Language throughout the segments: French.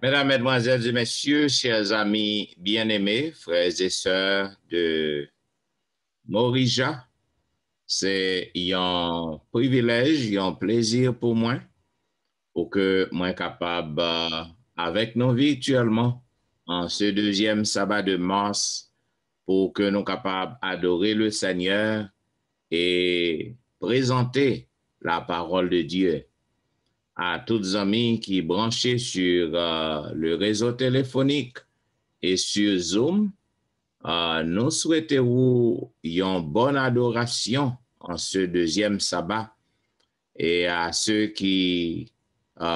Mesdames, Mesdemoiselles et Messieurs, chers amis bien-aimés, frères et sœurs de Morija, c'est un privilège, un plaisir pour moi, pour que moi capable, avec nous virtuellement, en ce deuxième sabbat de mars, pour que nous capables adorer le Seigneur et présenter la parole de Dieu à tous les amis qui branchés sur le réseau téléphonique et sur Zoom. Nous souhaitons une bonne adoration en ce deuxième sabbat et à ceux qui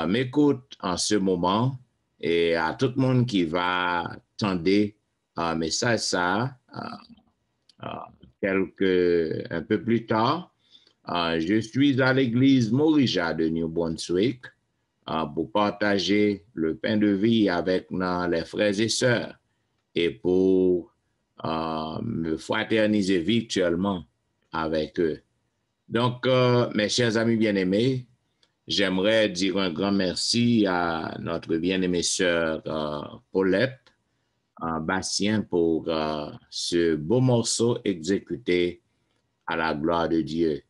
m'écoutent en ce moment et à tout le monde qui va tendre un message ça un peu plus tard. Je suis à l'église Morija de New Brunswick pour partager le pain de vie avec les frères et sœurs et pour me fraterniser virtuellement avec eux. Donc, mes chers amis bien-aimés, j'aimerais dire un grand merci à notre bien-aimée sœur Paulette Bastien pour ce beau morceau exécuté à la gloire de Dieu.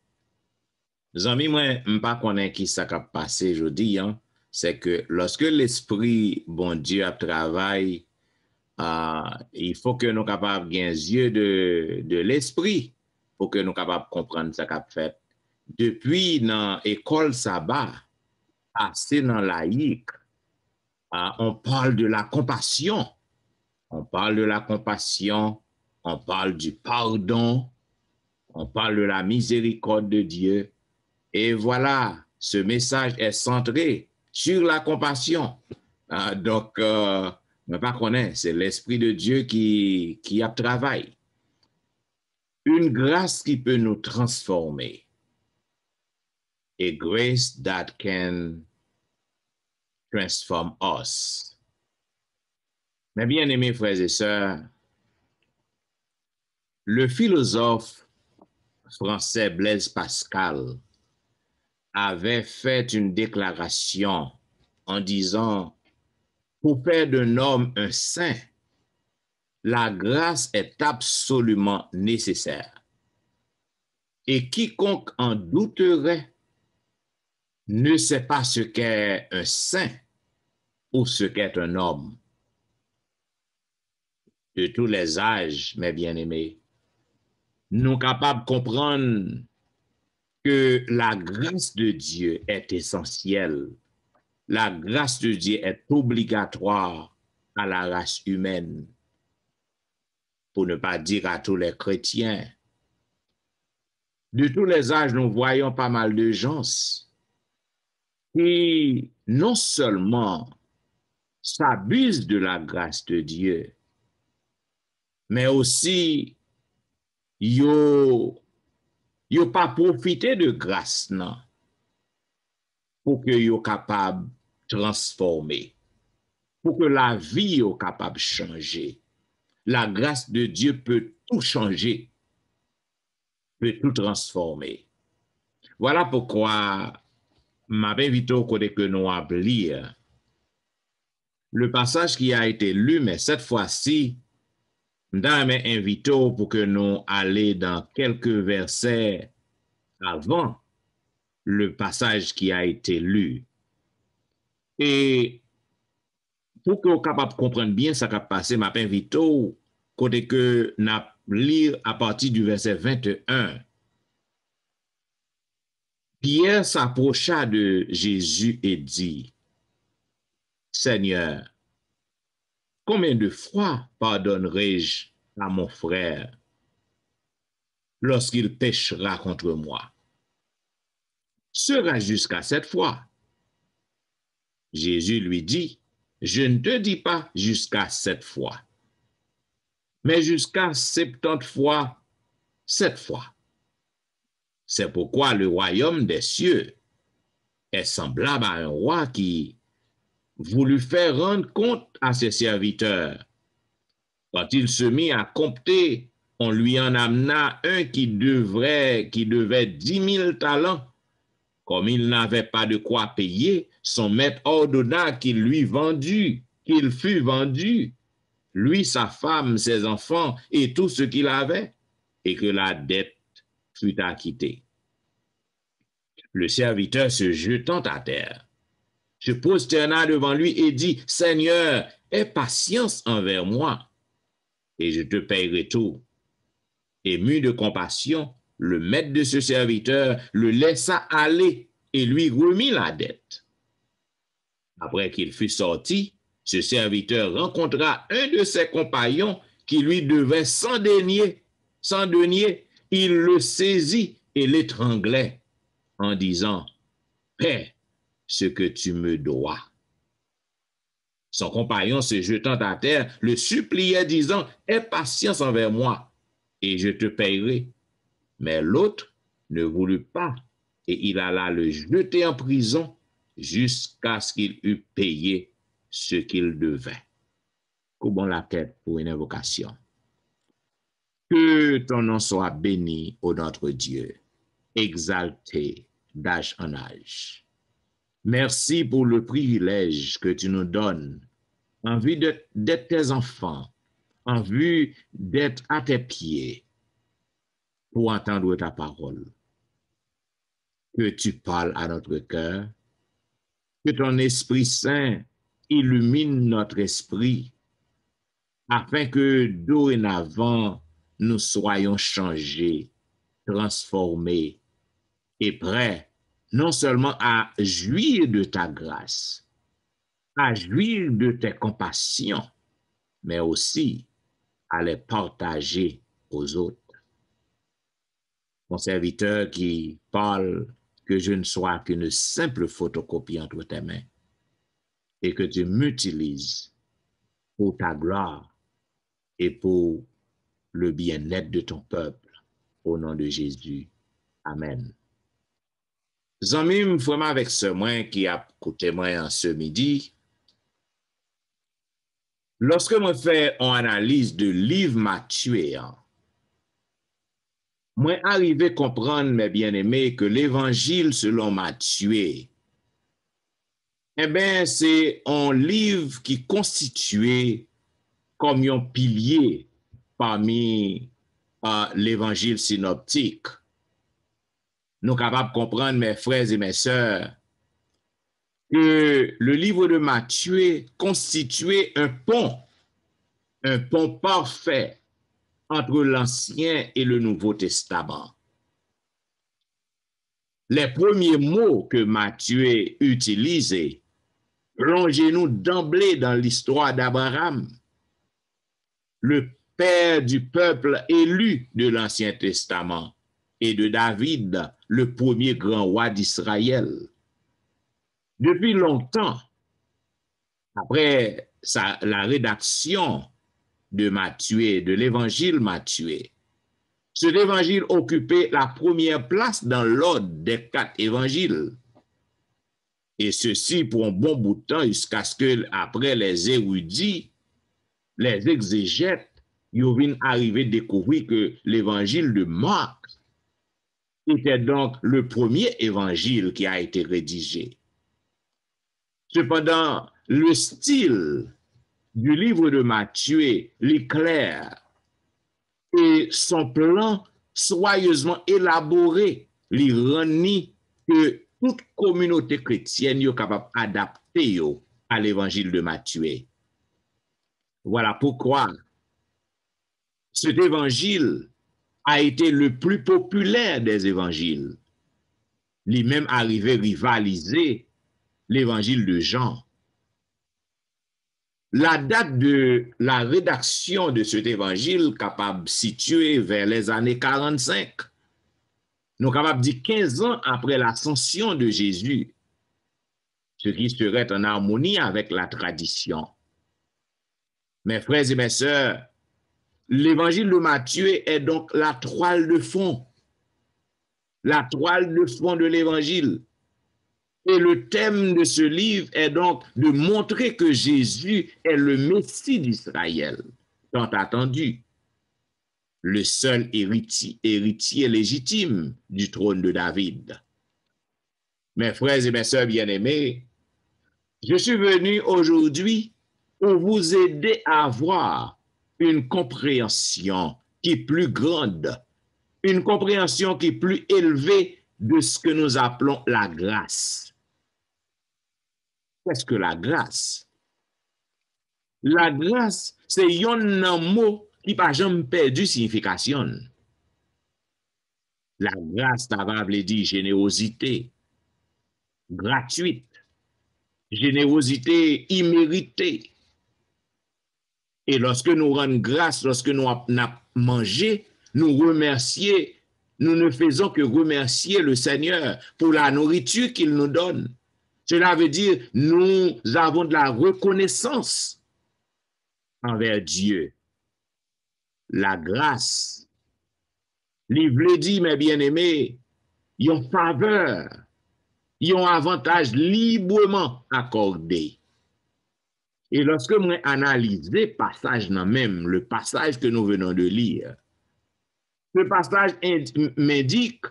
Les amis, moi, je ne sais pas qui ça a passé aujourd'hui, hein, c'est que lorsque l'Esprit, bon Dieu, a travaillé, il faut que nous capables de yeux de l'esprit pour que nous capables de comprendre ce qu'a fait. Depuis dans l'école sabbat, assez dans laïque, on parle de la compassion. On parle de la compassion, on parle du pardon, on parle de la miséricorde de Dieu. Et voilà, ce message est centré sur la compassion. Donc, ne pas connaître, c'est l'Esprit de Dieu qui a travaillé. Une grâce qui peut nous transformer. A grace that can transform us. Mes bien-aimés frères et sœurs, le philosophe français Blaise Pascal avait fait une déclaration en disant, pour faire d'un homme un saint, la grâce est absolument nécessaire. Et quiconque en douterait ne sait pas ce qu'est un saint ou ce qu'est un homme. De tous les âges, mes bien-aimés, nous sommes capables de comprendre que la grâce de Dieu est essentielle. La grâce de Dieu est obligatoire à la race humaine, pour ne pas dire à tous les chrétiens. De tous les âges, nous voyons pas mal de gens qui non seulement s'abusent de la grâce de Dieu, mais aussi yo pas profité de grâce non, pour que yo capable de transformer, pour que la vie yo capable de changer. La grâce de Dieu peut tout changer, peut tout transformer. Voilà pourquoi m'invite au côté que nous allons lire le passage qui a été lu, mais cette fois-ci, nous invité pour que nous allions dans quelques versets avant le passage qui a été lu. Et pour que vous soyez capable de comprendre bien ce qui a passé, m'a invité côté que nous lire à partir du verset 21. Pierre s'approcha de Jésus et dit, Seigneur, combien de fois pardonnerai-je à mon frère lorsqu'il péchera contre moi? Sera jusqu'à 7 fois. Jésus lui dit, je ne te dis pas jusqu'à 7 fois, mais jusqu'à 70 fois 7 fois. C'est pourquoi le royaume des cieux est semblable à un roi qui voulut faire rendre compte à ses serviteurs. Quand il se mit à compter, on lui en amena un qui devait 10 000 talents Comme il n'avait pas de quoi payer, son maître ordonna qu'il fût vendu, lui, sa femme, ses enfants et tout ce qu'il avait, et que la dette fût acquittée. Le serviteur se jetant à terre, se prosterna devant lui et dit, Seigneur, aie patience envers moi, et je te paierai tout. Ému de compassion, le maître de ce serviteur le laissa aller et lui remit la dette. Après qu'il fut sorti, ce serviteur rencontra un de ses compagnons qui lui devait 100 deniers. 100 deniers. Il le saisit et l'étranglait en disant, paie ce que tu me dois. Son compagnon, se jetant à terre, le suppliait, disant, aie patience envers moi, et je te paierai. Mais l'autre ne voulut pas, et il alla le jeter en prison jusqu'à ce qu'il eût payé ce qu'il devait. Courbons la tête pour une invocation. Que ton nom soit béni, ô notre Dieu, exalté d'âge en âge. Merci pour le privilège que tu nous donnes en vue d'être tes enfants, en vue d'être à tes pieds pour entendre ta parole. Que tu parles à notre cœur, que ton Esprit Saint illumine notre esprit afin que dorénavant nous soyons changés, transformés et prêts non seulement à jouir de ta grâce, à jouir de tes compassions, mais aussi à les partager aux autres. Mon serviteur qui parle, que je ne sois qu'une simple photocopie entre tes mains et que tu m'utilises pour ta gloire et pour le bien-être de ton peuple. Au nom de Jésus. Amen. Zami, m'frema avec ce moins qui a écouté moi en ce midi. Lorsque je fais une analyse de livre Matthieu, moi arrivé à comprendre, mes bien-aimés, que l'évangile selon Matthieu, eh bien, c'est un livre qui constitué comme un pilier parmi l'évangile synoptique. Nous sommes capables de comprendre, mes frères et mes sœurs, que le livre de Matthieu constituait un pont parfait entre l'Ancien et le Nouveau Testament. Les premiers mots que Matthieu utilisait, plongez-nous d'emblée dans l'histoire d'Abraham, le père du peuple élu de l'Ancien Testament, et de David, le premier grand roi d'Israël. Depuis longtemps, après la rédaction de Matthieu, de l'évangile Matthieu, cet évangile occupait la première place dans l'ordre des 4 évangiles. Et ceci pour un bon bout de temps, jusqu'à ce que, après les érudits, les exégètes, ils viennent arriver à découvrir que l'évangile de Marc était donc le premier évangile qui a été rédigé. Cependant, le style du livre de Matthieu est clair et son plan soigneusement élaboré lui rend que toute communauté chrétienne est capable d'adapter à l'évangile de Matthieu. Voilà pourquoi cet évangile a été le plus populaire des évangiles. Lui-même arrivé à rivaliser l'évangile de Jean. La date de la rédaction de cet évangile capable située vers les années 45. Nous capables de dire 15 ans après l'ascension de Jésus, ce qui serait en harmonie avec la tradition. Mes frères et mes sœurs, l'évangile de Matthieu est donc la toile de fond. La toile de fond de l'évangile. Et le thème de ce livre est donc de montrer que Jésus est le Messie d'Israël, tant attendu, le seul héritier légitime du trône de David. Mes frères et mes sœurs bien-aimés, je suis venu aujourd'hui pour vous aider à avoir une compréhension qui est plus grande, une compréhension qui est plus élevée de ce que nous appelons la grâce. Qu'est-ce que la grâce? La grâce, c'est un mot qui n'a jamais perdu signification. La grâce, ça va dire générosité gratuite, générosité imméritée. Et lorsque nous rendons grâce, lorsque nous avons mangé, nous remercions, nous ne faisons que remercier le Seigneur pour la nourriture qu'il nous donne. Cela veut dire nous avons de la reconnaissance envers Dieu. La grâce, l'Ible dit, mes bien-aimés, ils ont faveur, ils ont avantage librement accordé. Et lorsque moi analyse le passage même, le passage que nous venons de lire, ce passage m'indique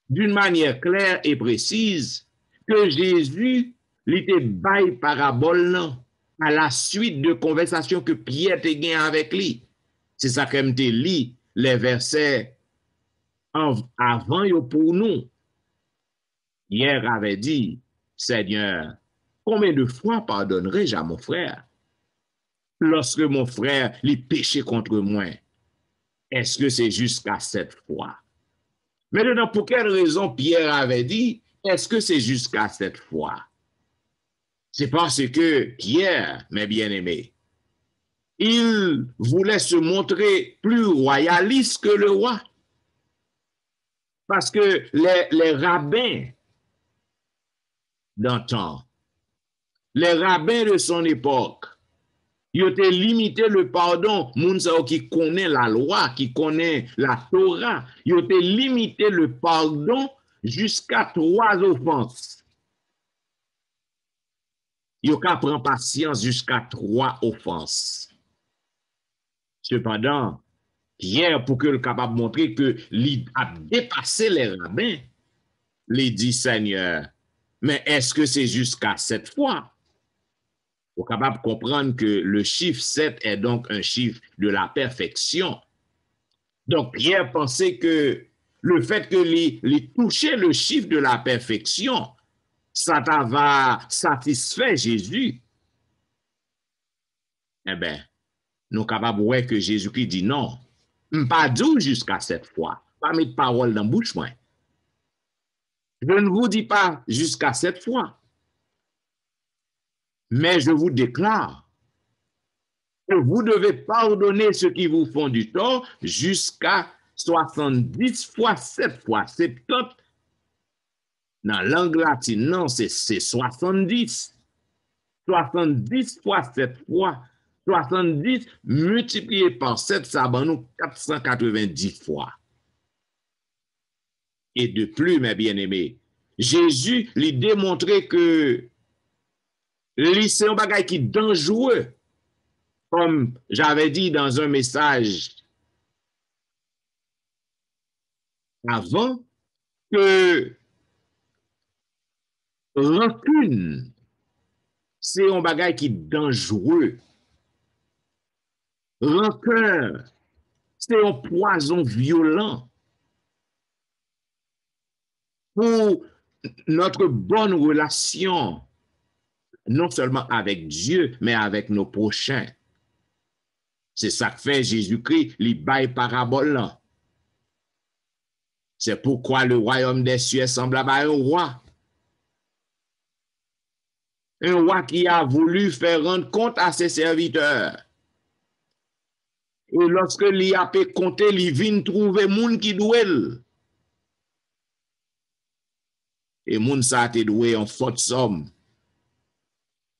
d'une manière claire et précise que Jésus était bail parabole à la suite de conversation que Pierre te gagné avec lui. C'est ça que me lit les versets avant pour nous. Pierre avait dit, Seigneur, combien de fois pardonnerai-je à mon frère lorsque mon frère lui péché contre moi? Est-ce que c'est jusqu'à 7 fois? Maintenant, pour quelle raison Pierre avait dit, est-ce que c'est jusqu'à 7 fois? C'est parce que Pierre, mes bien-aimés, il voulait se montrer plus royaliste que le roi. Parce que les rabbins d'antan, les rabbins de son époque, ils ont limité le pardon, moun qui connaît la loi, qui connaît la Torah, ils ont limité le pardon jusqu'à 3 offenses. Ils ont qu'à prendre patience jusqu'à 3 offenses. Cependant, Pierre, pour que le capable montrer que il a dépassé les rabbins, il dit Seigneur, mais est-ce que c'est jusqu'à 7 fois? Vous êtes capable de comprendre que le chiffre 7 est donc un chiffre de la perfection. Donc, Pierre pensait que le fait que il touchait le chiffre de la perfection, ça va satisfaire Jésus. Eh bien, nous sommes capables de voir que Jésus-Christ dit non. Pas dire jusqu'à 7 fois. Pas mettre parole dans la bouche. Moi. Je ne vous dis pas jusqu'à 7 fois. Mais je vous déclare que vous devez pardonner ceux qui vous font du tort jusqu'à 70 fois 7 fois 70. Dans la langue latine, non, c'est 70. 70 fois 7 fois. 70 multiplié par 7, ça va nous 490 fois. Et de plus, mes bien-aimés, Jésus lui démontrait que c'est un bagage qui est dangereux. Comme j'avais dit dans un message avant, que rancune, c'est un bagage qui est dangereux. Rancœur, c'est un poison violent pour notre bonne relation, non seulement avec Dieu, mais avec nos prochains. C'est ça que fait Jésus-Christ, il baille parabole. C'est pourquoi le royaume des cieux est semblable à un roi. Un roi qui a voulu faire rendre compte à ses serviteurs. Et lorsque il a pu compter, il vient trouver moun qui douel. Et moun sa te doué en forte somme.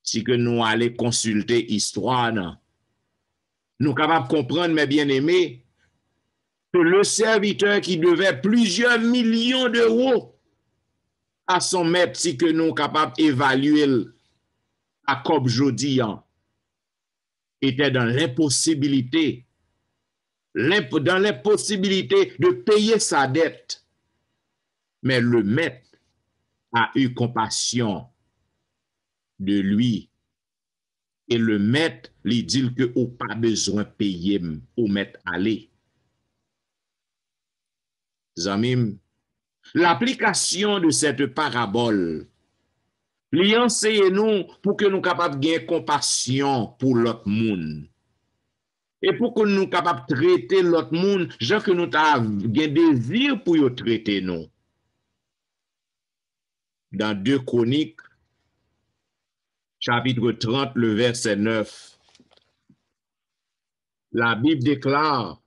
Si que nous allons consulter histoire, non. Nous sommes capables de comprendre, mes bien-aimés, que le serviteur qui devait plusieurs millions d'euros à son maître, si que nous sommes capables d'évaluer à Cob Jodi, était dans l'impossibilité de payer sa dette. Mais le maître a eu compassion de lui. Et le maître lui dit que ou pas besoin de payer ou maître aller. Zamim, l'application de cette parabole, lui enseigne nous pour que nous capables de gagner compassion pour l'autre monde. Et pour que nous soyons capables de traiter l'autre monde, genre que nous avons un désir pour y traiter nous. Dans 2 Chroniques, chapitre 30, le verset 9, la Bible déclare,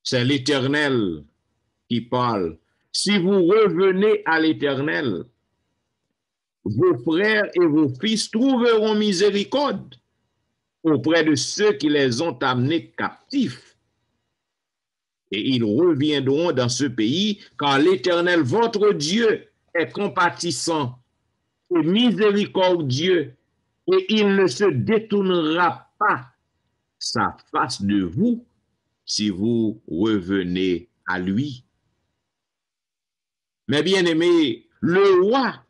c'est l'Éternel qui parle. Si vous revenez à l'Éternel, vos frères et vos fils trouveront miséricorde auprès de ceux qui les ont amenés captifs. Et ils reviendront dans ce pays, car l'Éternel, votre Dieu, est compatissant et miséricordieux, et il ne se détournera pas sa face de vous si vous revenez à lui. Mais bien aimé, le roi,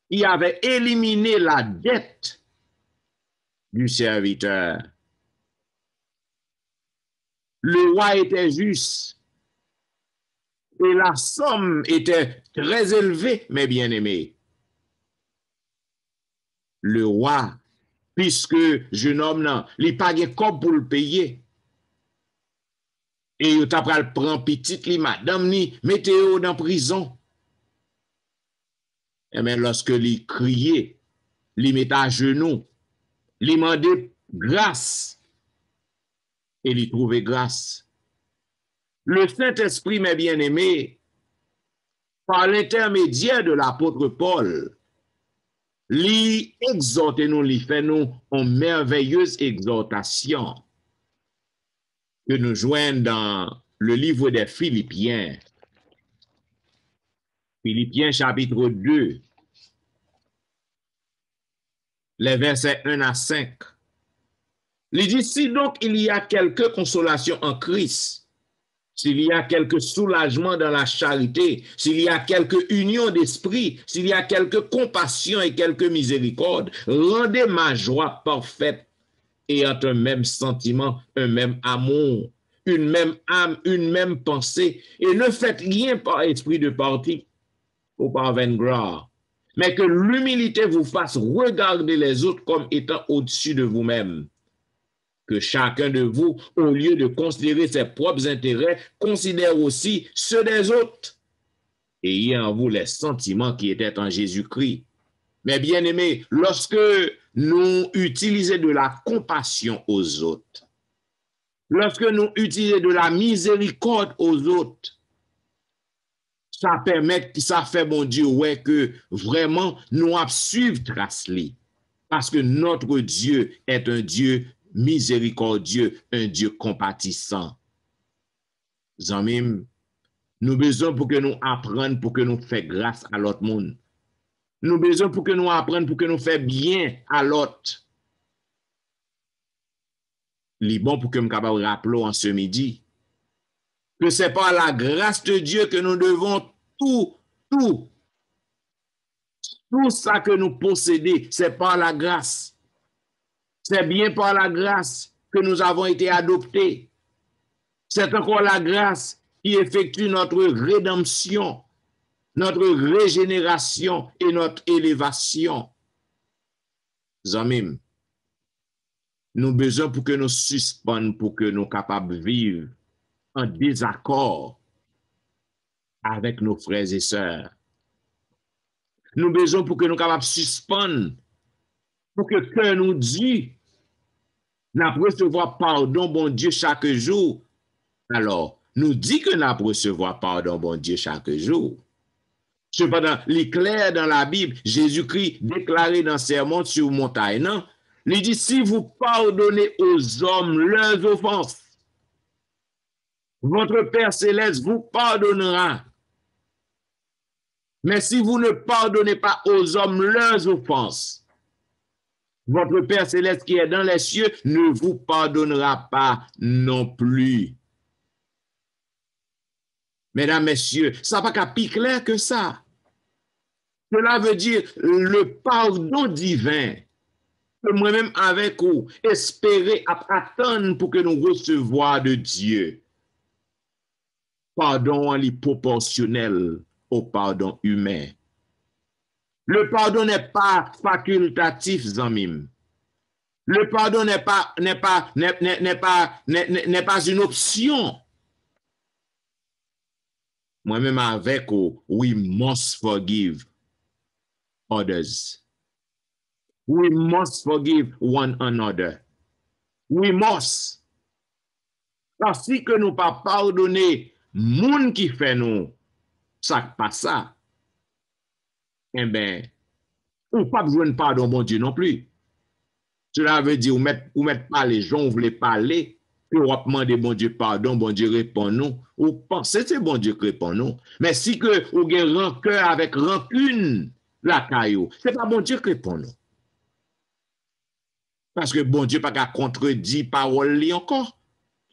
il avait éliminé la dette du serviteur. Le roi était juste et la somme était très élevée, mes bien-aimés. Le roi, puisque jeune homme, non, il n'a pas de corps pour le payer. Et il t'a pris prendre petite li madame ni mettez-le dans prison. Et bien lorsque il criait, il mettait à genoux, il demandait grâce et il trouvait grâce. Le Saint-Esprit, mes bien-aimés, par l'intermédiaire de l'apôtre Paul, lui exhorte nous, lui fait nous une merveilleuse exhortation que nous joignons dans le livre des Philippiens. Philippiens chapitre 2, les versets 1 à 5. Il dit, si donc il y a quelque consolation en Christ, s'il y a quelque soulagement dans la charité, s'il y a quelque union d'esprit, s'il y a quelque compassion et quelque miséricorde, rendez ma joie parfaite ayant un même sentiment, un même amour, une même âme, une même pensée, et ne faites rien par esprit de parti ou par vaine gloire, mais que l'humilité vous fasse regarder les autres comme étant au-dessus de vous-même. Que chacun de vous, au lieu de considérer ses propres intérêts, considère aussi ceux des autres. Ayez en vous les sentiments qui étaient en Jésus-Christ. Mais bien aimés, lorsque nous utilisons de la compassion aux autres, lorsque nous utilisons de la miséricorde aux autres, ça permet, ça fait, bon Dieu, ouais, que vraiment nous suivons trace parce que notre Dieu est un Dieu miséricordieux, un Dieu compatissant. Zamim, nous besoin pour que nous apprenions, pour que nous fassions grâce à l'autre monde. Nous besoin pour que nous apprenions, pour que nous fassions bien à l'autre. Il est bon pour que nous capable rappeler en ce midi que c'est par la grâce de Dieu que nous devons tout ça que nous possédons, c'est par la grâce. C'est bien par la grâce que nous avons été adoptés. C'est encore la grâce qui effectue notre rédemption, notre régénération et notre élévation. Zamim, nous besoin pour que nous suspendions, pour que nous capables de vivre en désaccord avec nos frères et sœurs. Nous besoin pour que nous capables de suspendre, pour que cœur nous dit, nous recevoir pardon, bon Dieu, chaque jour. Alors, nous dit que nous recevoir pardon, bon Dieu, chaque jour. Cependant, l'éclair dans la Bible, Jésus-Christ déclaré dans Sermon sur montagne, non? Il dit, si vous pardonnez aux hommes leurs offenses, votre Père Céleste vous pardonnera. Mais si vous ne pardonnez pas aux hommes leurs offenses, votre Père Céleste qui est dans les cieux ne vous pardonnera pas non plus. Mesdames, messieurs, ça va pas plus clair que ça. Cela veut dire le pardon divin que moi-même avec vous, espérer attendre pour que nous recevoir de Dieu. Pardon est proportionnel au pardon humain. Le pardon n'est pas facultatif, Zamim. Le pardon n'est pas une option. Moi-même avec vous, we must forgive others. We must forgive one another. We must. Parce que nous pas pardonner moun qui fait nous, ça pas ça. Eh bien, ou pas besoin de pardon, bon Dieu non plus. Cela veut dire, ou mettre pas les gens, vous voulez parler, puis on demander bon Dieu pardon, bon Dieu répond nous. Ou pensez c'est bon Dieu qui répond nous. Mais si que vous avez rancœur avec rancune, la caillou, c'est pas bon Dieu qui répond nous. Parce que bon Dieu pas qu'à contredire parole li encore.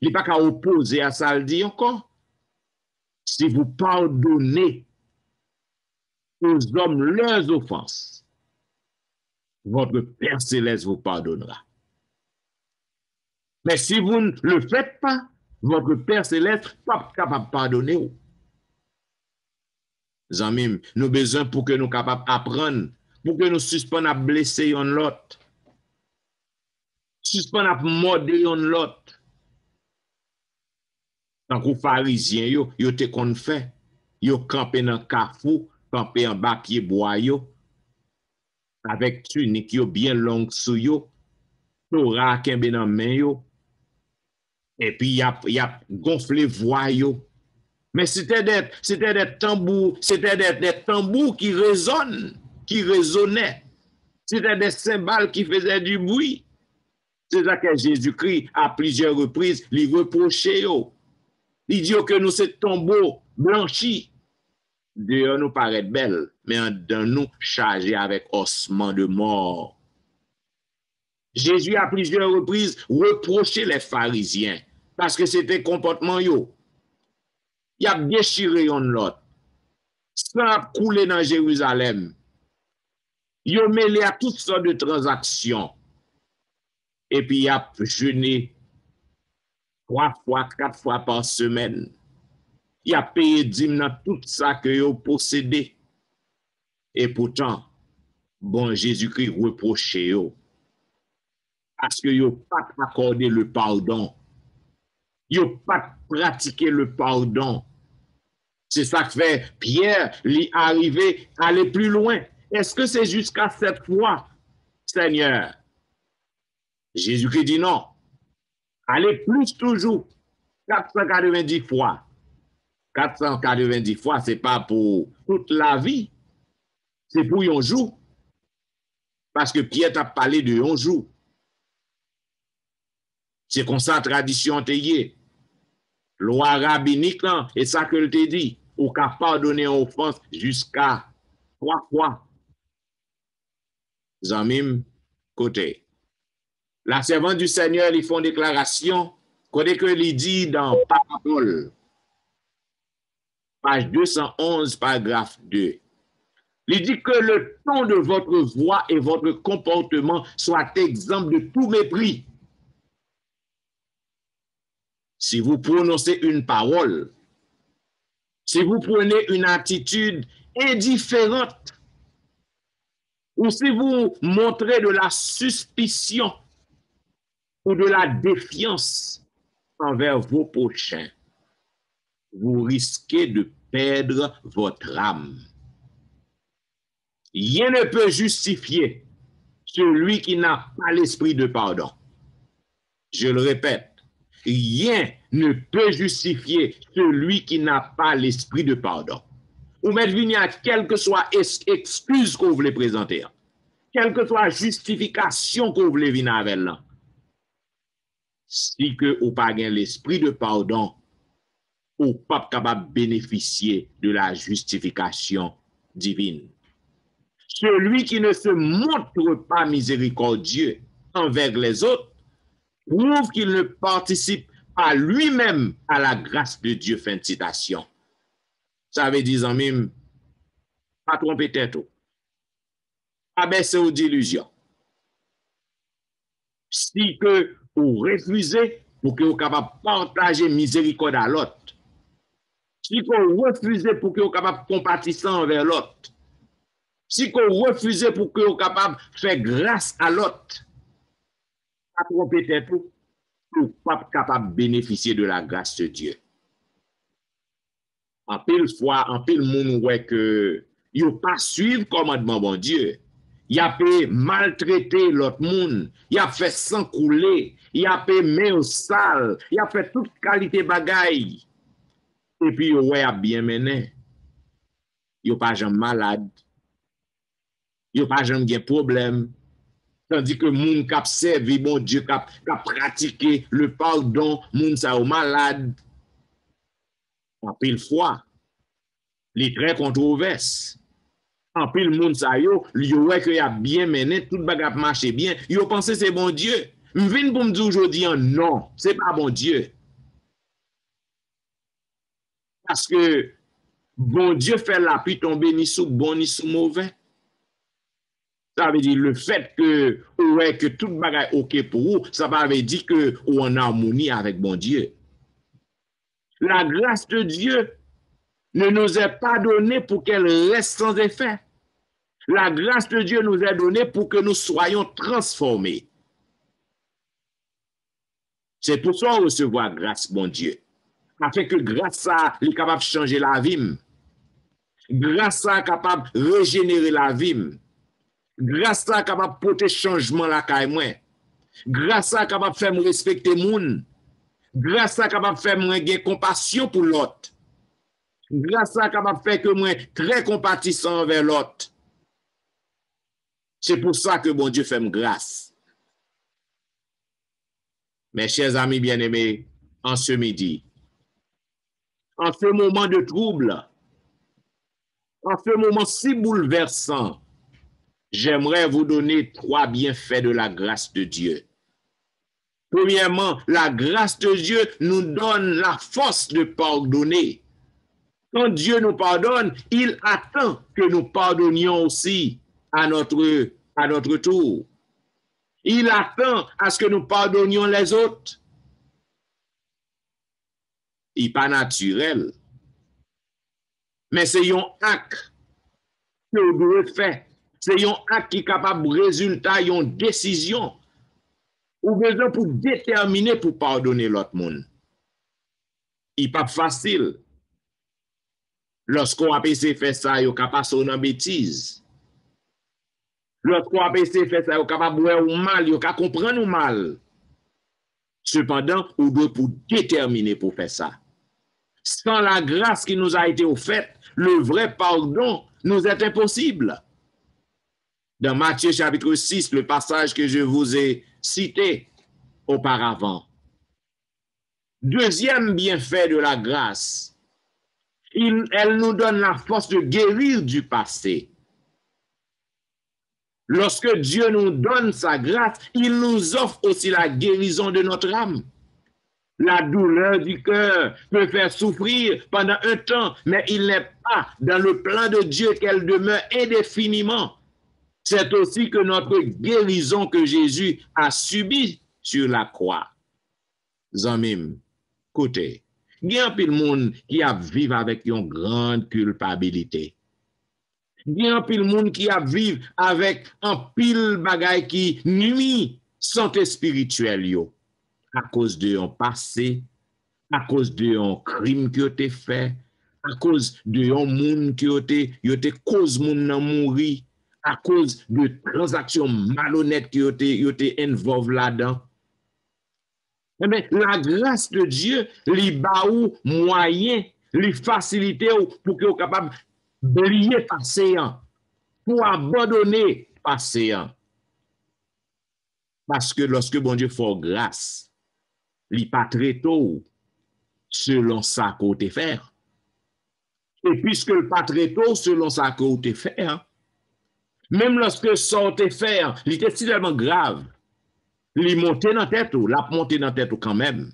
Il pas qu'à opposer à ça le dit encore. Si vous pardonnez aux hommes leurs offenses, votre Père Céleste vous pardonnera. Mais si vous ne le faites pas, votre Père Céleste n'est pas capable de pardonner. Zamim, nous avons besoin pour que nous soyons capables d'apprendre, pour que nous suspendions à blesser l'autre, suspendions à morder l'autre. Tant que les pharisiens, ils te qu'on fait, ils campé dans le carrefour, campé en bas pied bois, avec tunique bien longue sous yo, Torah kembe dans main yo, et puis y a gonflé voix yo. Mais c'était des tambours, des tambours qui résonnent, qui résonnaient. C'était des cymbales qui faisaient du bruit. C'est ça que Jésus-Christ, à plusieurs reprises, lui reprochait yo. Il dit que nous, ces tombeaux blanchis, dehors nous paraît belle, mais en dedans nous chargés avec ossements de mort. Jésus, à plusieurs reprises, reprochait les pharisiens parce que c'était comportement yo. Il a déchiré un l'autre. Ça a coulé dans Jérusalem. Il a mêlé à toutes sortes de transactions. Et puis il a jeûné 3 fois, 4 fois par semaine. Il a payé dîme dans tout ça que il a possédé. Et pourtant, bon Jésus-Christ reprochait yo. Parce que yo pas accordé le pardon. Yo pas pratiqué le pardon. C'est ça que fait Pierre, lui arriver à aller plus loin. Est-ce que c'est jusqu'à cette fois, Seigneur? Jésus-Christ dit non. Allez plus toujours. 490 fois. 490 fois, ce n'est pas pour toute la vie. C'est pour un jour. Parce que Pierre t'a parlé de un jour. C'est comme ça la tradition te y. Loi rabbinique, et ça que je te dit. Ou qu'à pardonner une offense jusqu'à 3 fois. Zamim, côté. La servante du Seigneur, ils font déclaration, côté que il dit dans Parabole, page 211, paragraphe 2. Il dit que le ton de votre voix et votre comportement soit exempt de tout mépris. Si vous prononcez une parole, si vous prenez une attitude indifférente, ou si vous montrez de la suspicion ou de la défiance envers vos prochains, vous risquez de perdre votre âme. Rien ne peut justifier celui qui n'a pas l'esprit de pardon. Je le répète, rien ne peut justifier celui qui n'a pas l'esprit de pardon. Ou mettre à quelle que soit excuse que vous voulez présenter, quelle que soit justification que vous voulez venir avec là. Si que vous n'avez pas l'esprit de pardon, ou pas capable de bénéficier de la justification divine. Celui qui ne se montre pas miséricordieux envers les autres prouve qu'il ne participe pas lui-même à la grâce de Dieu. Fin de citation. Ça veut dire, même, pas tromper tête, pas baisser aux illusions. Si que vous refusez pour que vous capable de partager miséricorde à l'autre, si vous refusez pour que vous capable de compatir envers l'autre, si vous refusez pour que vous capable de faire grâce à l'autre, pas tromper tête, vous pas capable de bénéficier de la grâce de Dieu. En pile fois, en pile monde ouais que yo pas suivre commandement bon Dieu. Il a fait maltraiter l'autre monde, il a fait sang couler, il a fait main au sale, il a fait toute qualité bagaille. Et puis ouais a bien mené. Yo pas jamais malade. Yo pas jamais gen problème. Tandis que moun k'ap servi bon Dieu k'ap pratiqué le pardon, moun sa ou malade. En pile fois, les très controverses. En pile moun sa yo ouais que y a bien mené, tout bagay marché bien. Yo pensé c'est bon Dieu. M'vin pour me dire aujourd'hui non, c'est pas bon Dieu. Parce que bon Dieu fait la pluie tomber ni sous bon ni sous mauvais. Ça veut dire le fait que ouais que tout bagay OK pour vous, ça veut dire que ou en harmonie avec bon Dieu. La grâce de Dieu ne nous est pas donnée pour qu'elle reste sans effet. La grâce de Dieu nous est donnée pour que nous soyons transformés. C'est pour ça qu'on recevoir grâce, bon Dieu. Afin que grâce à il est capable de changer la vie. Grâce à capable de régénérer la vie. Grâce à capable de porter changement la caille moi. Grâce à capable de faire me respecter moun. Grâce à capable de faire me gagner compassion pour l'autre. Grâce à capable de faire que moi très compatissant envers l'autre. C'est pour ça que bon Dieu fait me grâce. Mes chers amis bien-aimés, en ce midi, en ce moment de trouble, en ce moment si bouleversant, j'aimerais vous donner 3 bienfaits de la grâce de Dieu. Premièrement, la grâce de Dieu nous donne la force de pardonner. Quand Dieu nous pardonne, il attend que nous pardonnions aussi à notre tour. Il attend à ce que nous pardonnions les autres. Il n'est pas naturel. Mais c'est un acte que vous devez faire. C'est un acte qui est capable de résultat, une décision. Ou besoin pour déterminer pour pardonner l'autre monde. Il n'est pas facile. Lorsqu'on a essayé de faire ça, il est capable de faire une bêtise. Lorsqu'on a essayé de faire ça, il est capable de voir mal, il est capable de comprendre mal. Cependant, on doit pour déterminer pour faire ça. Sans la grâce qui nous a été offerte, le vrai pardon nous est impossible. Dans Matthieu chapitre 6, le passage que je vous ai cité auparavant. Deuxième bienfait de la grâce, elle nous donne la force de guérir du passé. Lorsque Dieu nous donne sa grâce, il nous offre aussi la guérison de notre âme. La douleur du cœur peut faire souffrir pendant un temps, mais il n'est pas dans le plan de Dieu qu'elle demeure indéfiniment. C'est aussi que notre guérison que Jésus a subie sur la croix. Zamim, écoutez, il y a un peu de monde qui a vécu avec une grande culpabilité. Il y a un peu de monde qui a vécu avec un pile bagaille qui nuit santé spirituelle yo. À cause de un passé, à cause de un crime qui a été fait, à cause de un monde qui a été cause moun nan mouri, à cause de transactions malhonnêtes qui ont été involvées là-dedans. Eh bien, la grâce de Dieu, li ba ou moyen, li facilité pour que vous capable briller passé, pour abandonner passé. Parce que lorsque bon Dieu fait grâce, li pas très tôt selon sa côté faire. Et puisque le pas très tôt selon sa côté faire, même lorsque ça te faire, il était tellement grave, il montait dans tête ou, la monté dans tête ou quand même.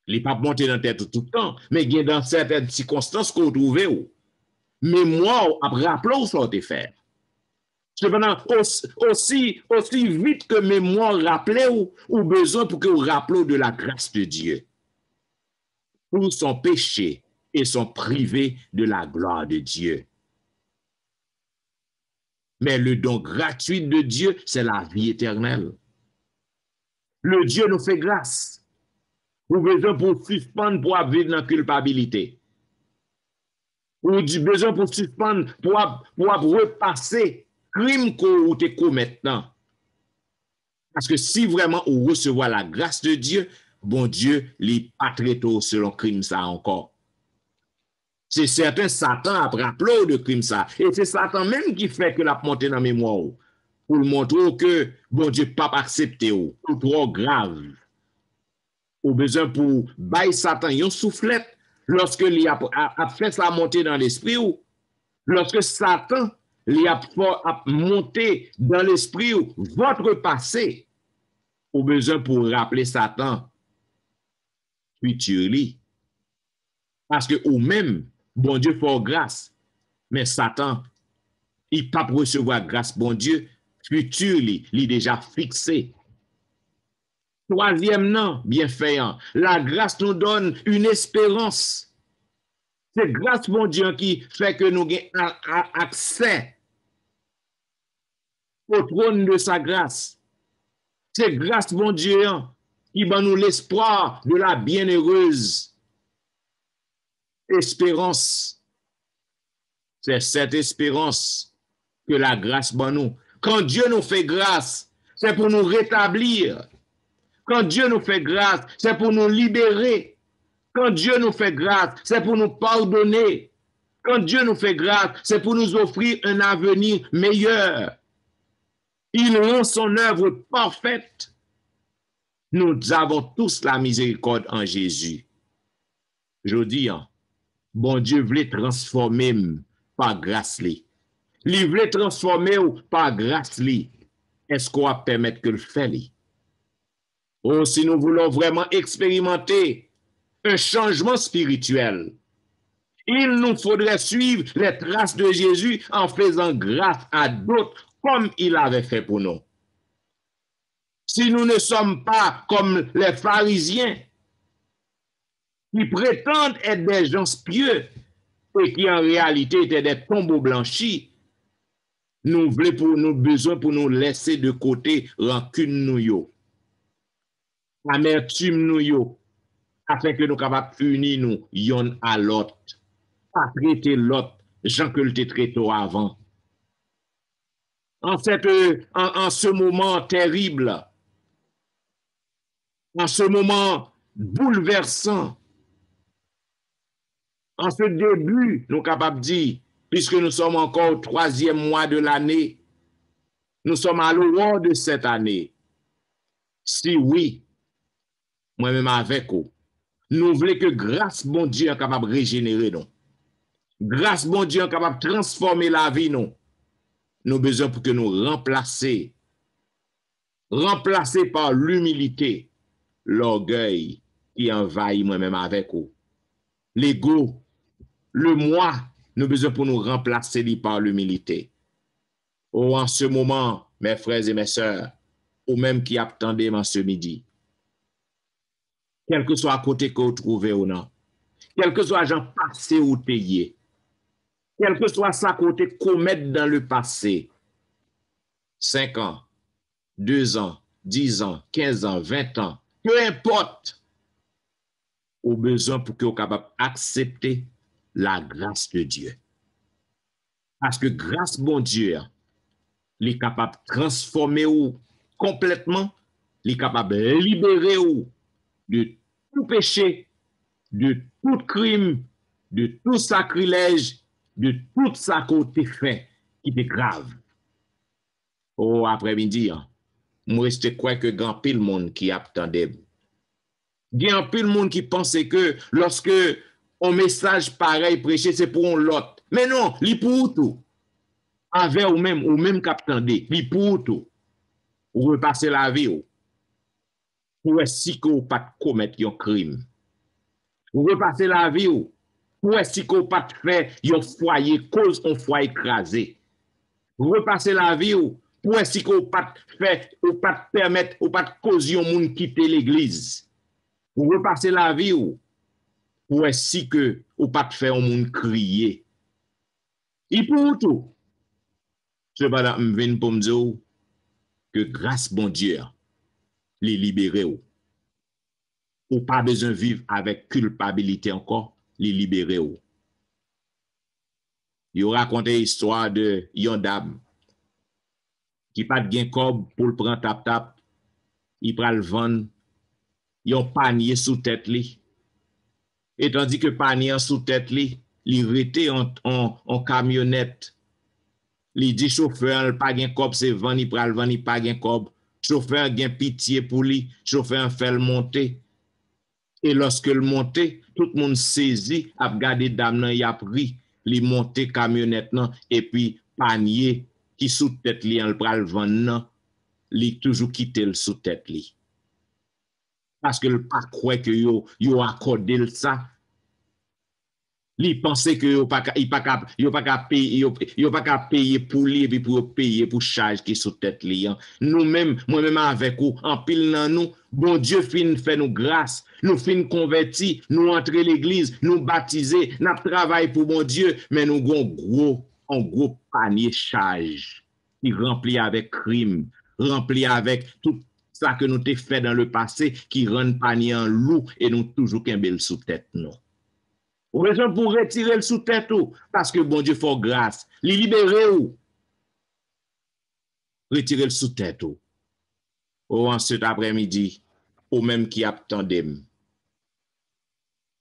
Il n'est pas monté dans la tête tout le temps, mais il y a dans certaines circonstances qu'on trouve. Mémoire, après, rappelons ce qu'on fait. Cependant, aussi vite que mémoire rappelait ou besoin pour que vous rappelez de la grâce de Dieu. Tous sont péchés et sont privés de la gloire de Dieu. Mais le don gratuit de Dieu, c'est la vie éternelle. Le Dieu nous fait grâce. Ou besoin pour suspendre pour vivre dans la culpabilité. Ou du besoin pour suspendre pour repasser crime qu'on te commet maintenant. Parce que si vraiment on reçoit la grâce de Dieu, bon Dieu, il pas très tôt selon crime ça encore. C'est certain, Satan a rappelé de crime ça. Et c'est Satan même qui fait que la montée dans la mémoire. Pour montrer que bon Dieu pas accepté ou trop grave. Ou besoin pour bailler Satan une soufflette lorsque il a fait sa montée dans l'esprit ou lorsque Satan il a monté dans l'esprit ou votre passé. Ou besoin pour rappeler Satan futur li. Parce que ou même bon Dieu fait grâce, mais Satan il pas recevoir grâce bon Dieu futur li déjà fixé. Troisième non, bienfaisant, la grâce nous donne une espérance. C'est grâce mon Dieu qui fait que nous avons accès au trône de sa grâce. C'est grâce mon Dieu qui donne nous l'espoir de la bienheureuse espérance. C'est cette espérance que la grâce donne nous. Quand Dieu nous fait grâce, c'est pour nous rétablir. Quand Dieu nous fait grâce, c'est pour nous libérer. Quand Dieu nous fait grâce, c'est pour nous pardonner. Quand Dieu nous fait grâce, c'est pour nous offrir un avenir meilleur. Il rend son œuvre parfaite. Nous avons tous la miséricorde en Jésus. Je dis, bon Dieu voulait transformer par grâce. Il voulait transformer par grâce. Est-ce qu'on va permettre que le fait? Oh, si nous voulons vraiment expérimenter un changement spirituel, il nous faudrait suivre les traces de Jésus en faisant grâce à d'autres comme il avait fait pour nous. Si nous ne sommes pas comme les pharisiens qui prétendent être des gens pieux et qui en réalité étaient des tombeaux blanchis, nous voulons pour nous besoin pour nous laisser de côté rancune nous, amertume nous, afin que nous capables unir nous yon à l'autre, pas traiter l'autre, gens que le traité avant. En ce moment terrible, en ce moment bouleversant, en ce début, nous sommes capables de dire, puisque nous sommes encore au 3e mois de l'année, nous sommes à l'aurore de cette année. Si oui, moi-même avec vous, nous voulons que grâce bon Dieu est capable de régénérer nous. Grâce bon Dieu est capable de transformer la vie nous. Nous avons besoin pour que nous remplacer par l'humilité, l'orgueil qui envahit moi-même avec vous. L'ego, le moi, nous avons besoin pour nous remplacer par l'humilité. Oh, en ce moment, mes frères et mes sœurs, ou même qui attendez en ce midi, quel que soit à côté que vous trouvez ou non, quel que soit gens passé ou payé, quel que soit ça côté commettre dans le passé, 5 ans, 2 ans, 10 ans, 15 ans, 20 ans, peu importe, au besoin pour que vous soyez capable d'accepter la grâce de Dieu. Parce que grâce bon Dieu, il est capable de transformer vous complètement, il est capable de libérer vous de tout péché, de tout crime, de tout sacrilège, de tout ça côté fait qui est grave. Oh, après-midi, moi, reste quoi que grand pile monde qui attendait. Il y a un pile monde qui pensait que lorsque un message pareil prêché, c'est pour l'autre. Mais non, il pour tout. Avec ou même qu'attendez, il pour tout. Ou repasser la vie. Ou est-ce que vous pas commettre un crime. Ou repasser la vie ou. Pour est-ce qu'on pas faire un foyer, cause un foyer écrasé. Repasser la vie ou. Pour est-ce qu'on pas faire, ou pas permettre, ou pas causer un monde quitter l'église. Ou repasser la vie ou. Pour est-ce que ou pas faire un monde crier. Et pour tout. Cependant, je viens pour me dire que grâce bon Dieu, les libérer ou pas besoin de vivre avec culpabilité encore, les libérer ou. Il raconte l'histoire de yon dame qui pas de gain cob pour le prendre tap-tap, il prend le vendre, yon panier sous tête li. Et tandis que panier sous tête li, il rete en camionnette. Il dit chauffeur, il pas gain cob, c'est vendre, il prend le vendre, il pas gain cob. Chauffeur gain pitié pour lui, chauffeur fait le monter. Et lorsque le monte, tout le monde saisit, a regardé dame nan y a pris, li monte camionnette nan, et puis panier qui sous tête li en pral vendre nan, li toujours quitter le sous tête li. Parce que le pas croit que yo accordé le ça. Li pensait que yo pas payer pour lui et puis pour payer pour charge qui sous tête li. Nous-mêmes, moi-même avec vous, en pile nan nous, bon Dieu fin fait nous grâce, nous fin convertis, nous entrer l'église, nous baptiser, nous travailler pour bon Dieu, mais nous avons un gros panier charge qui rempli avec crime, rempli avec tout ça que nous t'ai fait dans le passé, qui rend panier en loup et nous toujours qu'un bel sous tête nous. Ou besoin pour retirer le sous tête ou, parce que bon Dieu fait grâce, li libérer ou, retirer le sous tête ou en cet après-midi, ou même qui attendem.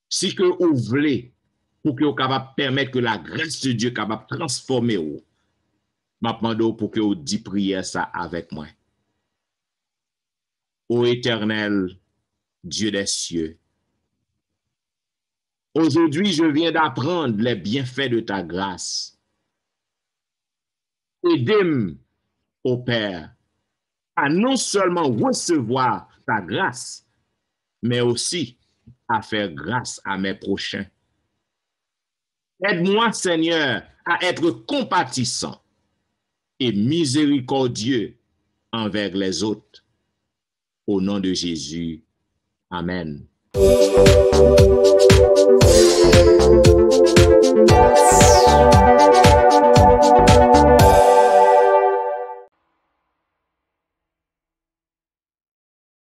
Si que vous voulez, pour que vous capable permettre que la grâce de Dieu capable transformer ou, m'a demandé pour que vous dites prière ça avec moi. Ô éternel Dieu des cieux, aujourd'hui je viens d'apprendre les bienfaits de ta grâce. Aidez-moi, ô Père, à non seulement recevoir ta grâce, mais aussi à faire grâce à mes prochains. Aide-moi, Seigneur, à être compatissant et miséricordieux envers les autres. Au nom de Jésus. Amen.